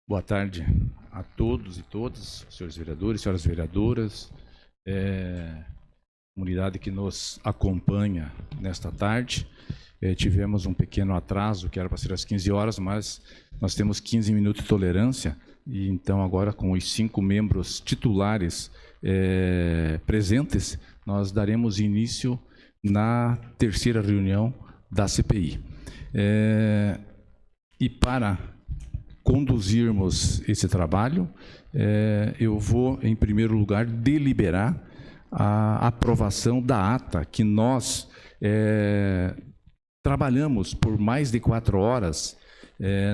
Boa tarde a todos e todas, senhores vereadores, senhoras vereadoras, comunidade que nos acompanha nesta tarde. Tivemos um pequeno atraso, que era para ser às 15 horas, mas nós temos 15 minutos de tolerância, e então agora com os 5 membros titulares presentes, nós daremos início na terceira reunião da CPI. E para conduzirmos esse trabalho, eu vou, em primeiro lugar, deliberar a aprovação da ata que nós trabalhamos por mais de 4 horas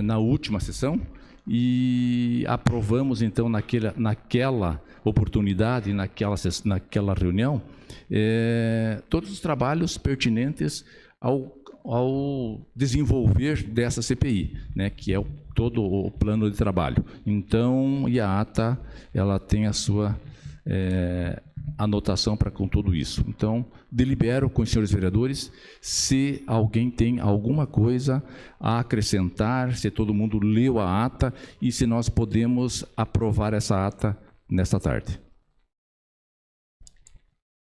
na última sessão e aprovamos, então, naquela oportunidade, naquela reunião, todos os trabalhos pertinentes ao desenvolver dessa CPI, né, que é todo o plano de trabalho. Então, e a ata, ela tem a sua anotação para com tudo isso. Então, delibero com os senhores vereadores se alguém tem alguma coisa a acrescentar, se todo mundo leu a ata e se nós podemos aprovar essa ata nesta tarde.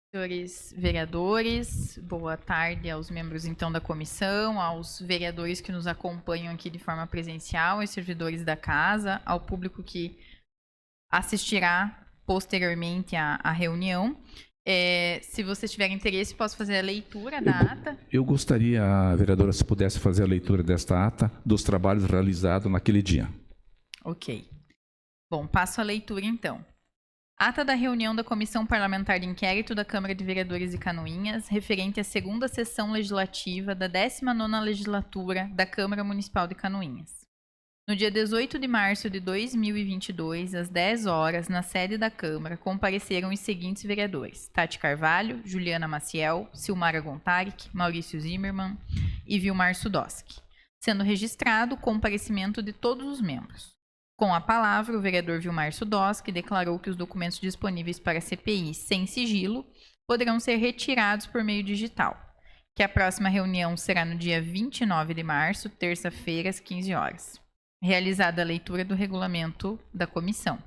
Senhores vereadores, boa tarde aos membros, então, da comissão, aos vereadores que nos acompanham aqui de forma presencial, aos servidores da casa, ao público que assistirá posteriormente à reunião. Se vocês tiverem interesse, posso fazer a leitura da ata? Eu gostaria, vereadora, se pudesse fazer a leitura desta ata dos trabalhos realizados naquele dia. Ok. Bom, passo a leitura, então. Ata da reunião da Comissão Parlamentar de Inquérito da Câmara de Vereadores de Canoinhas, referente à segunda sessão legislativa da 19ª legislatura da Câmara Municipal de Canoinhas. No dia 18 de março de 2022, às 10 horas, na sede da Câmara, compareceram os seguintes vereadores: Tati Carvalho, Juliana Maciel, Silmara Gontaric, Maurício Zimmermann e Vilmar Sudoski, sendo registrado o comparecimento de todos os membros. Com a palavra, o vereador Vilmar Sudoski declarou que os documentos disponíveis para a CPI sem sigilo poderão ser retirados por meio digital, que a próxima reunião será no dia 29 de março, terça-feira, às 15 horas. Realizada a leitura do regulamento da comissão.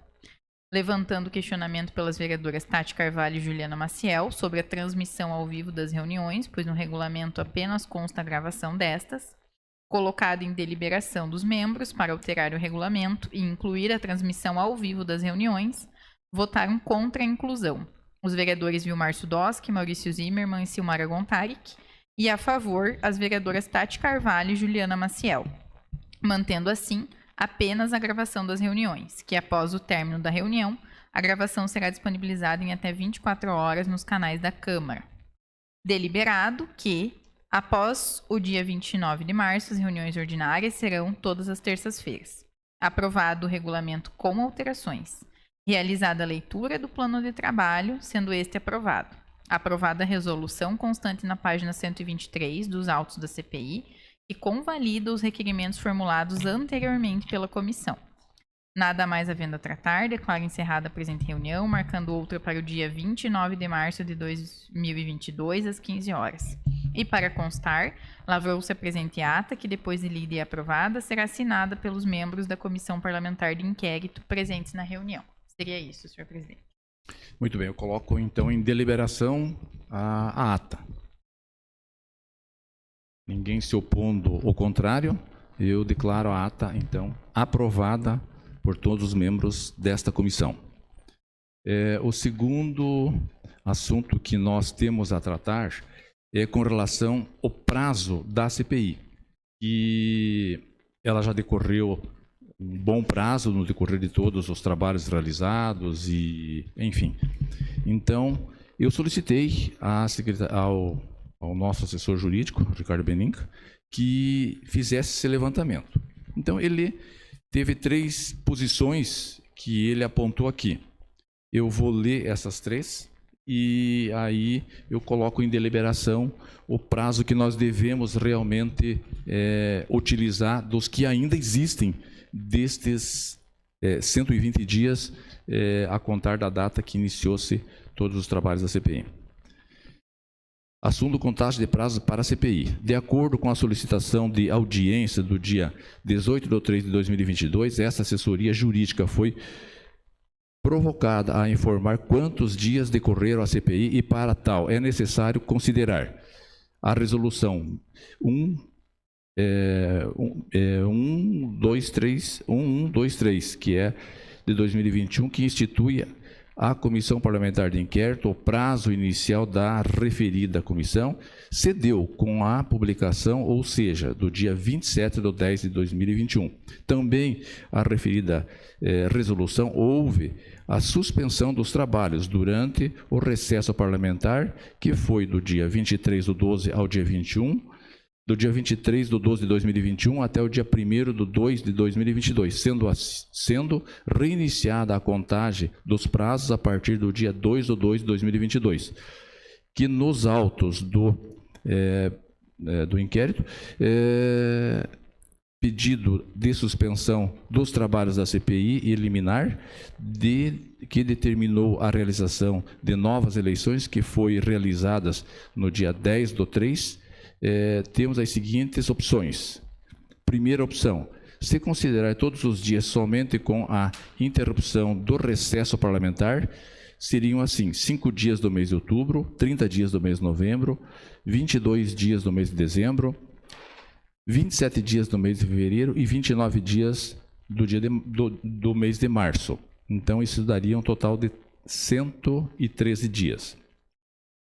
Levantando questionamento pelas vereadoras Tati Carvalho e Juliana Maciel sobre a transmissão ao vivo das reuniões, pois no regulamento apenas consta a gravação destas. Colocado em deliberação dos membros para alterar o regulamento e incluir a transmissão ao vivo das reuniões, votaram contra a inclusão os vereadores Vilmar Sudoski, Maurício Zimmermann e Silmara Gontaric, e a favor as vereadoras Tati Carvalho e Juliana Maciel, mantendo assim apenas a gravação das reuniões, que após o término da reunião, a gravação será disponibilizada em até 24 horas nos canais da Câmara. Deliberado que, após o dia 29 de março, as reuniões ordinárias serão todas as terças-feiras. Aprovado o regulamento com alterações. Realizada a leitura do plano de trabalho, sendo este aprovado. Aprovada a resolução constante na página 123 dos autos da CPI, que convalida os requerimentos formulados anteriormente pela comissão. Nada mais havendo a tratar, declaro encerrada a presente reunião, marcando outra para o dia 29 de março de 2022, às 15 horas. E para constar, lavrou-se a presente ata, que depois de lida e aprovada, será assinada pelos membros da Comissão Parlamentar de Inquérito presentes na reunião. Seria isso, senhor presidente. Muito bem, eu coloco então em deliberação a ata. Ninguém se opondo ao contrário, eu declaro a ata, então, aprovada por todos os membros desta comissão. O segundo assunto que nós temos a tratar é com relação ao prazo da CPI. E ela já decorreu um bom prazo no decorrer de todos os trabalhos realizados e, enfim. Então, eu solicitei ao nosso assessor jurídico, Ricardo Beninca, que fizesse esse levantamento. Então, ele teve 3 posições que ele apontou aqui. Eu vou ler essas 3 e aí eu coloco em deliberação o prazo que nós devemos realmente utilizar dos que ainda existem destes 120 dias a contar da data que iniciou-se todos os trabalhos da CPI. Assunto contagem de prazo para a CPI. De acordo com a solicitação de audiência do dia 18/3/2022, essa assessoria jurídica foi provocada a informar quantos dias decorreram a CPI e, para tal, é necessário considerar a resolução 1123, que é de 2021, que institui a Comissão Parlamentar de Inquérito. O prazo inicial da referida comissão cedeu com a publicação, ou seja, do dia 27/10/2021. Também a referida resolução houve a suspensão dos trabalhos durante o recesso parlamentar, que foi do dia 23/12 ao dia 21, do dia 23/12/2021 até o dia 1º/2/2022, sendo reiniciada a contagem dos prazos a partir do dia 2/2/2022, que nos autos do inquérito, pedido de suspensão dos trabalhos da CPI e liminar, que determinou a realização de novas eleições, que foi realizadas no dia 10/3, temos as seguintes opções. Primeira opção: se considerar todos os dias somente com a interrupção do recesso parlamentar, seriam assim: 5 dias do mês de outubro, 30 dias do mês de novembro, 22 dias do mês de dezembro, 27 dias do mês de fevereiro e 29 dias do mês de março. Então, isso daria um total de 113 dias.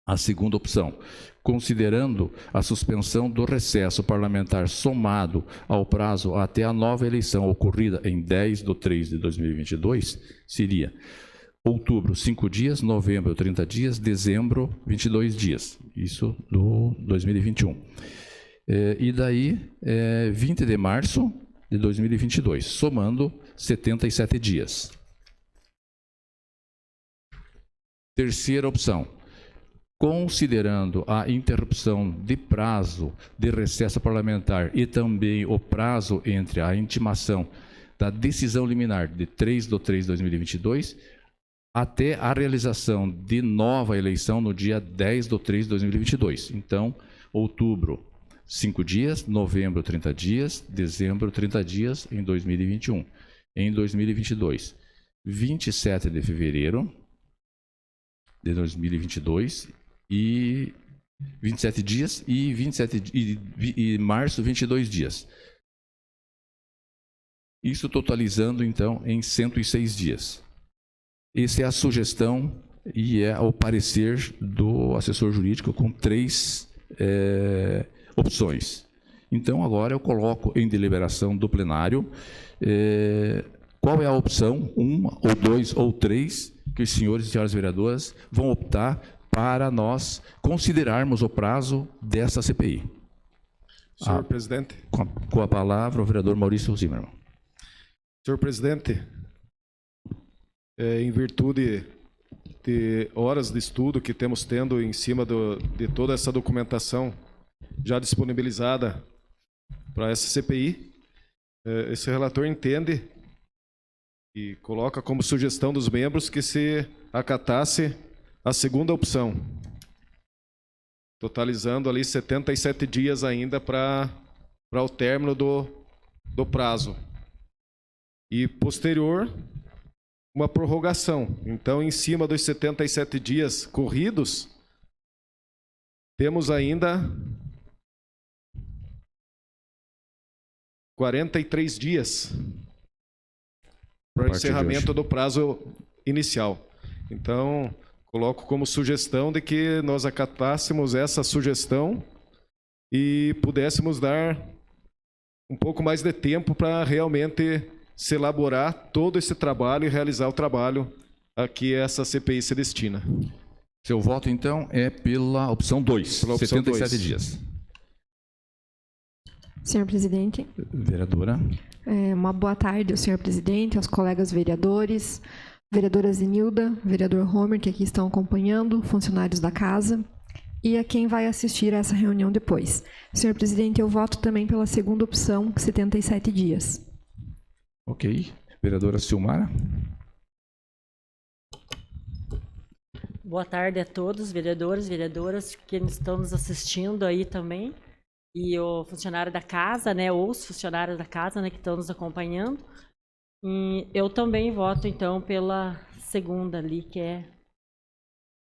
A segunda opção: considerando a suspensão do recesso parlamentar somado ao prazo até a nova eleição ocorrida em 10/3/2022, seria outubro 5 dias, novembro 30 dias, dezembro 22 dias, isso do 2021. E daí 20 de março de 2022, somando 77 dias. Terceira opção: considerando a interrupção de prazo de recesso parlamentar e também o prazo entre a intimação da decisão liminar de 3/3/2022 até a realização de nova eleição no dia 10/3/2022. Então, outubro, 5 dias, novembro, 30 dias, dezembro, 30 dias em 2021. Em 2022, 27 de fevereiro de 2022 e 27 dias e março 22 dias. Isso totalizando então em 106 dias. Essa é a sugestão e é o parecer do assessor jurídico com 3 opções. Então agora eu coloco em deliberação do plenário qual é a opção, 1 ou 2 ou 3, que os senhores e senhoras vereadoras vão optar para nós considerarmos o prazo dessa CPI. Senhor presidente. Com a palavra, o vereador Maurício Zimmermann. Senhor presidente, em virtude de horas de estudo que temos tendo em cima de toda essa documentação já disponibilizada para essa CPI, esse relator entende e coloca como sugestão dos membros que se acatasse a segunda opção, totalizando ali 77 dias ainda para o término do prazo. E posterior, uma prorrogação. Então, em cima dos 77 dias corridos, temos ainda 43 dias para o encerramento do prazo inicial. Então, coloco como sugestão de que nós acatássemos essa sugestão e pudéssemos dar um pouco mais de tempo para realmente se elaborar todo esse trabalho e realizar o trabalho a que essa CPI se destina. Seu voto, então, é pela opção 2, 77 dias. Senhor presidente. Vereadora. Uma boa tarde ao senhor presidente, aos colegas vereadores, vereadora Zenilda, vereador Homer, que aqui estão acompanhando, funcionários da casa, e a quem vai assistir a essa reunião depois. Senhor presidente, eu voto também pela segunda opção, 77 dias. Ok. Vereadora Silmara. Boa tarde a todos, vereadores, vereadoras que estão nos assistindo aí também. E o funcionário da casa, né, ou os funcionários da casa, né, que estão nos acompanhando. E eu também voto, então, pela segunda ali, que é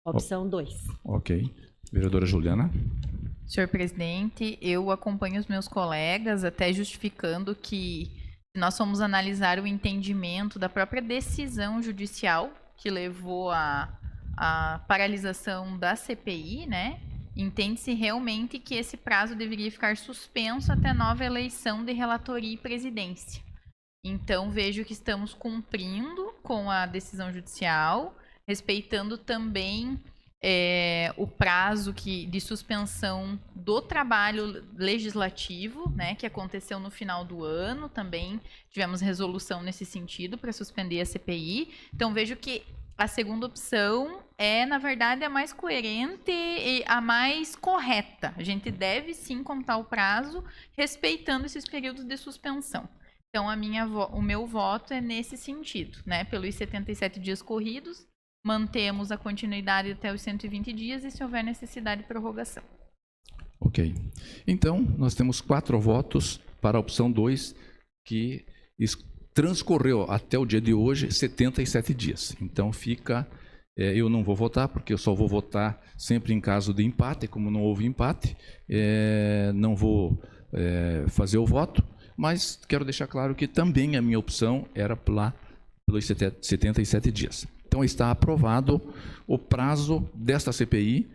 a opção 2. Ok. Vereadora Juliana. Senhor presidente, eu acompanho os meus colegas, até justificando que nós fomos analisar o entendimento da própria decisão judicial que levou à paralisação da CPI, né? Entende-se realmente que esse prazo deveria ficar suspenso até nova eleição de relatoria e presidência. Então, vejo que estamos cumprindo com a decisão judicial, respeitando também o prazo de suspensão do trabalho legislativo, né, que aconteceu no final do ano. Também tivemos resolução nesse sentido para suspender a CPI. Então, vejo que a segunda opção é, na verdade, a mais coerente e a mais correta. A gente deve, sim, contar o prazo, respeitando esses períodos de suspensão. Então, o meu voto é nesse sentido, né? Pelos 77 dias corridos, mantemos a continuidade até os 120 dias e, se houver necessidade, prorrogação. Ok. Então, nós temos 4 votos para a opção 2, que transcorreu até o dia de hoje 77 dias. Então, eu não vou votar, porque eu só vou votar sempre em caso de empate. Como não houve empate, não vou fazer o voto. Mas quero deixar claro que também a minha opção era lá pelos 77 dias. Então, está aprovado o prazo desta CPI,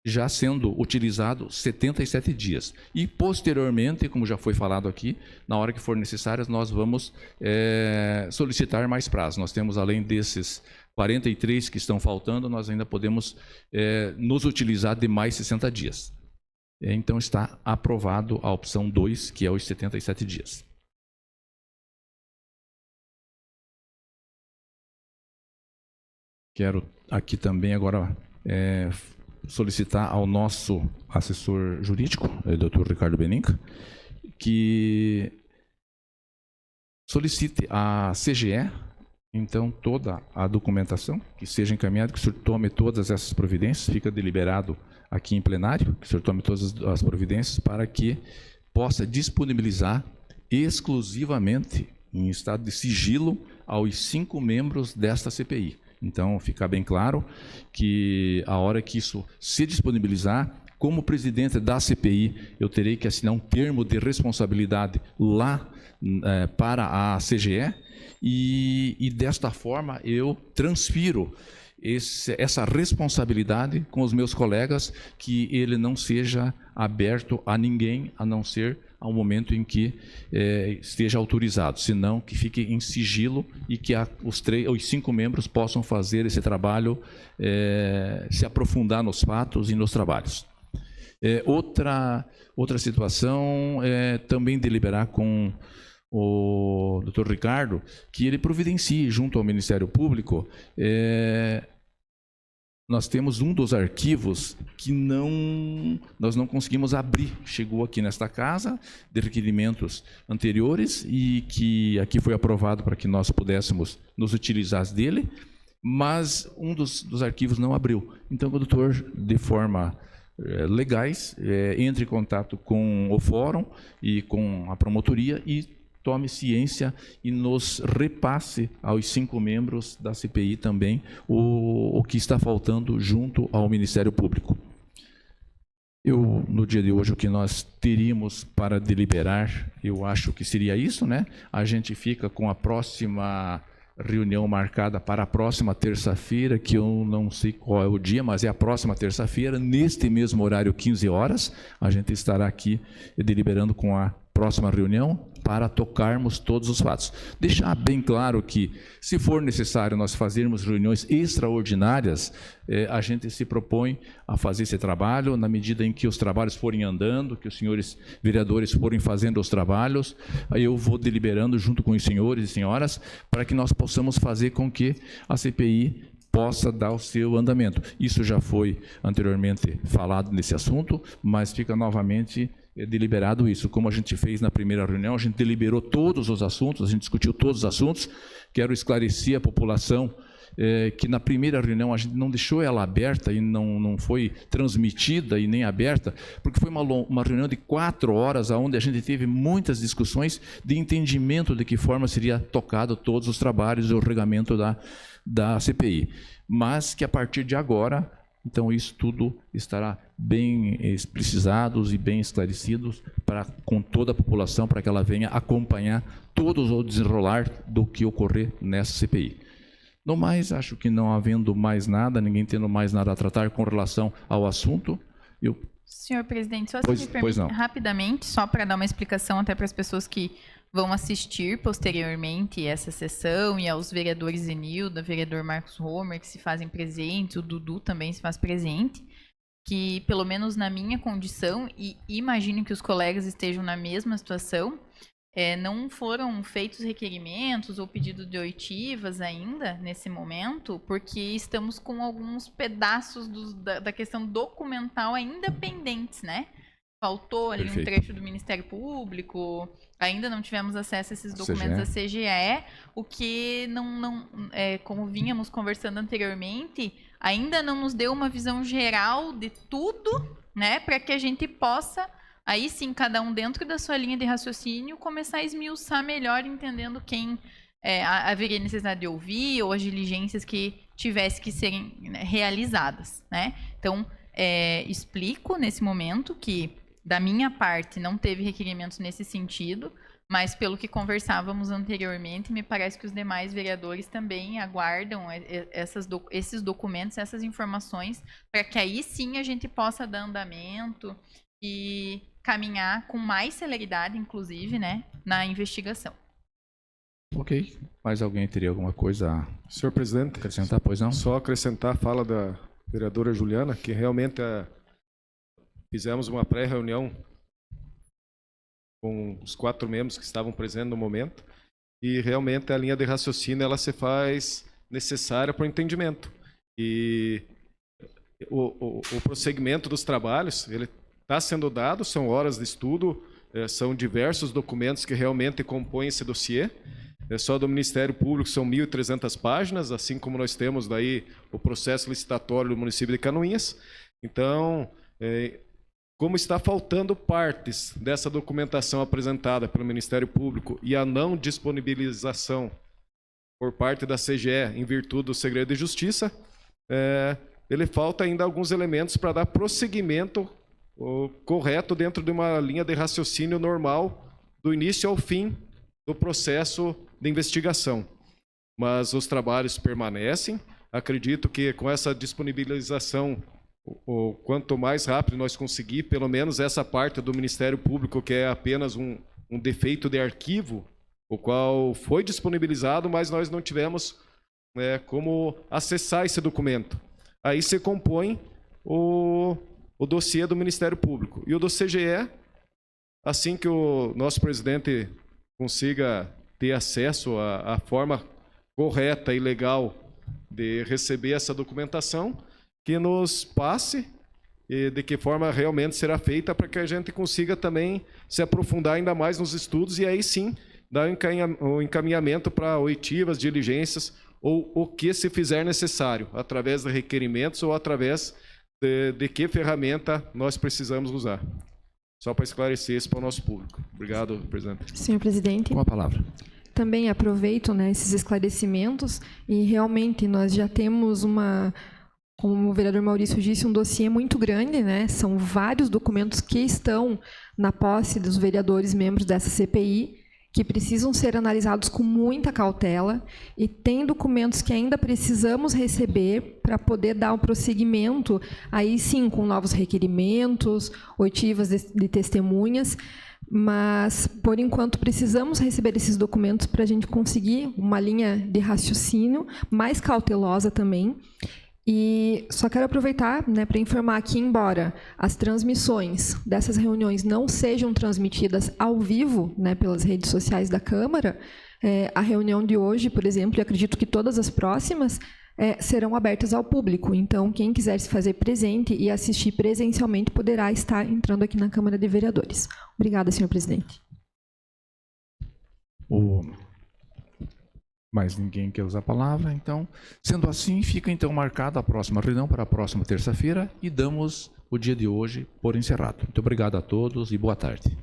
já sendo utilizado 77 dias. E, posteriormente, como já foi falado aqui, na hora que for necessário, nós vamos solicitar mais prazo. Nós temos, além desses 43 que estão faltando, nós ainda podemos nos utilizar de mais 60 dias. Então, está aprovado a opção 2, que é os 77 dias. Quero aqui também agora solicitar ao nosso assessor jurídico, o Dr. Ricardo Beninca, que solicite à CGE, então, toda a documentação que seja encaminhada, que o senhor tome todas essas providências, fica deliberado aqui em plenário, que o senhor tome todas as providências para que possa disponibilizar exclusivamente em estado de sigilo aos 5 membros desta CPI. Então, fica bem claro que a hora que isso se disponibilizar, como presidente da CPI, eu terei que assinar um termo de responsabilidade lá para a CGE e desta forma eu transfiro essa responsabilidade com os meus colegas, que ele não seja aberto a ninguém, a não ser ao momento em que esteja autorizado, senão que fique em sigilo e que os 5 membros possam fazer esse trabalho, se aprofundar nos fatos e nos trabalhos. Outra situação é também deliberar com o Dr. Ricardo, que ele providencie junto ao Ministério Público. Nós temos um dos arquivos que nós não conseguimos abrir. Chegou aqui nesta casa de requerimentos anteriores e que aqui foi aprovado para que nós pudéssemos nos utilizar dele, mas um dos arquivos não abriu. Então, o doutor, de forma legais, entre em contato com o fórum e com a promotoria e tome ciência e nos repasse aos 5 membros da CPI também o que está faltando junto ao Ministério Público. No dia de hoje, o que nós teríamos para deliberar, eu acho que seria isso, né? A gente fica com a próxima reunião marcada para a próxima terça-feira, que eu não sei qual é o dia, mas é a próxima terça-feira, neste mesmo horário, 15 horas, a gente estará aqui deliberando com a próxima reunião para tocarmos todos os fatos. Deixar bem claro que, se for necessário nós fazermos reuniões extraordinárias, a gente se propõe a fazer esse trabalho na medida em que os trabalhos forem andando, que os senhores vereadores forem fazendo os trabalhos, aí eu vou deliberando junto com os senhores e senhoras para que nós possamos fazer com que a CPI possa dar o seu andamento. Isso já foi anteriormente falado nesse assunto, mas fica novamente deliberado isso. Como a gente fez na primeira reunião, a gente deliberou todos os assuntos, a gente discutiu todos os assuntos. Quero esclarecer a população que na primeira reunião a gente não deixou ela aberta e não foi transmitida e nem aberta, porque foi uma reunião de 4 horas, onde a gente teve muitas discussões de entendimento de que forma seria tocado todos os trabalhos e o regulamento da CPI. Mas que a partir de agora, então isso tudo estará bem explicizados e bem esclarecidos com toda a população, para que ela venha acompanhar todo o desenrolar do que ocorrer nessa CPI. No mais, acho que não havendo mais nada, ninguém tendo mais nada a tratar com relação ao assunto, eu... Senhor presidente, só se me permite rapidamente, só para dar uma explicação até para as pessoas que vão assistir posteriormente essa sessão e aos vereadores Zenilda, vereador Marcos Homer, que se fazem presentes, o Dudu também se faz presente, que pelo menos na minha condição, e imagino que os colegas estejam na mesma situação, não foram feitos requerimentos ou pedido de oitivas ainda, nesse momento, porque estamos com alguns pedaços da questão documental ainda pendentes, né? Faltou ali um trecho do Ministério Público, ainda não tivemos acesso a esses documentos da CGE, o que como vínhamos conversando anteriormente, ainda não nos deu uma visão geral de tudo, né? Para que a gente possa... Aí sim, cada um dentro da sua linha de raciocínio, começar a esmiuçar melhor, entendendo quem haveria necessidade de ouvir ou as diligências que tivessem que serem realizadas, né? Então, explico nesse momento que, da minha parte, não teve requerimentos nesse sentido, mas pelo que conversávamos anteriormente, me parece que os demais vereadores também aguardam esses documentos, essas informações, para que aí sim a gente possa dar andamento e caminhar com mais celeridade, inclusive, né, na investigação. Ok. Mais alguém teria alguma coisa a Senhor presidente, acrescentar? Pois não? Só acrescentar a fala da vereadora Juliana, que realmente fizemos uma pré-reunião com os 4 membros que estavam presentes no momento, e realmente a linha de raciocínio ela se faz necessária para o entendimento. E o prosseguimento dos trabalhos, ele está sendo dado, são horas de estudo, são diversos documentos que realmente compõem esse dossiê. Só do Ministério Público são 1.300 páginas, assim como nós temos daí o processo licitatório do município de Canoinhas. Então, como está faltando partes dessa documentação apresentada pelo Ministério Público e a não disponibilização por parte da CGE em virtude do segredo de justiça, ele falta ainda alguns elementos para dar prosseguimento correto dentro de uma linha de raciocínio normal do início ao fim do processo de investigação. Mas os trabalhos permanecem. Acredito que com essa disponibilização, quanto mais rápido nós conseguir, pelo menos essa parte do Ministério Público, que é apenas um defeito de arquivo, o qual foi disponibilizado, mas nós não tivemos como acessar esse documento. Aí se compõe o dossiê do Ministério Público. E o do CGE, assim que o nosso presidente consiga ter acesso à forma correta e legal de receber essa documentação, que nos passe e de que forma realmente será feita, para que a gente consiga também se aprofundar ainda mais nos estudos e aí sim dar o encaminhamento para oitivas, diligências ou o que se fizer necessário, através de requerimentos ou através de que ferramenta nós precisamos usar. Só para esclarecer isso para o nosso público. Obrigado, presidente. Senhor presidente. Com a palavra. Também aproveito, né, esses esclarecimentos e realmente nós já temos como o vereador Maurício disse, um dossiê muito grande, né? São vários documentos que estão na posse dos vereadores membros dessa CPI, que precisam ser analisados com muita cautela, e tem documentos que ainda precisamos receber para poder dar um prosseguimento, aí sim, com novos requerimentos, oitivas de testemunhas, mas, por enquanto, precisamos receber esses documentos para a gente conseguir uma linha de raciocínio mais cautelosa também. E só quero aproveitar, né, para informar que, embora as transmissões dessas reuniões não sejam transmitidas ao vivo, né, pelas redes sociais da Câmara, a reunião de hoje, por exemplo, e acredito que todas as próximas, serão abertas ao público. Então, quem quiser se fazer presente e assistir presencialmente poderá estar entrando aqui na Câmara de Vereadores. Obrigada, senhor presidente. Mais ninguém quer usar a palavra, então, sendo assim, fica então marcada a próxima reunião para a próxima terça-feira e damos o dia de hoje por encerrado. Muito obrigado a todos e boa tarde.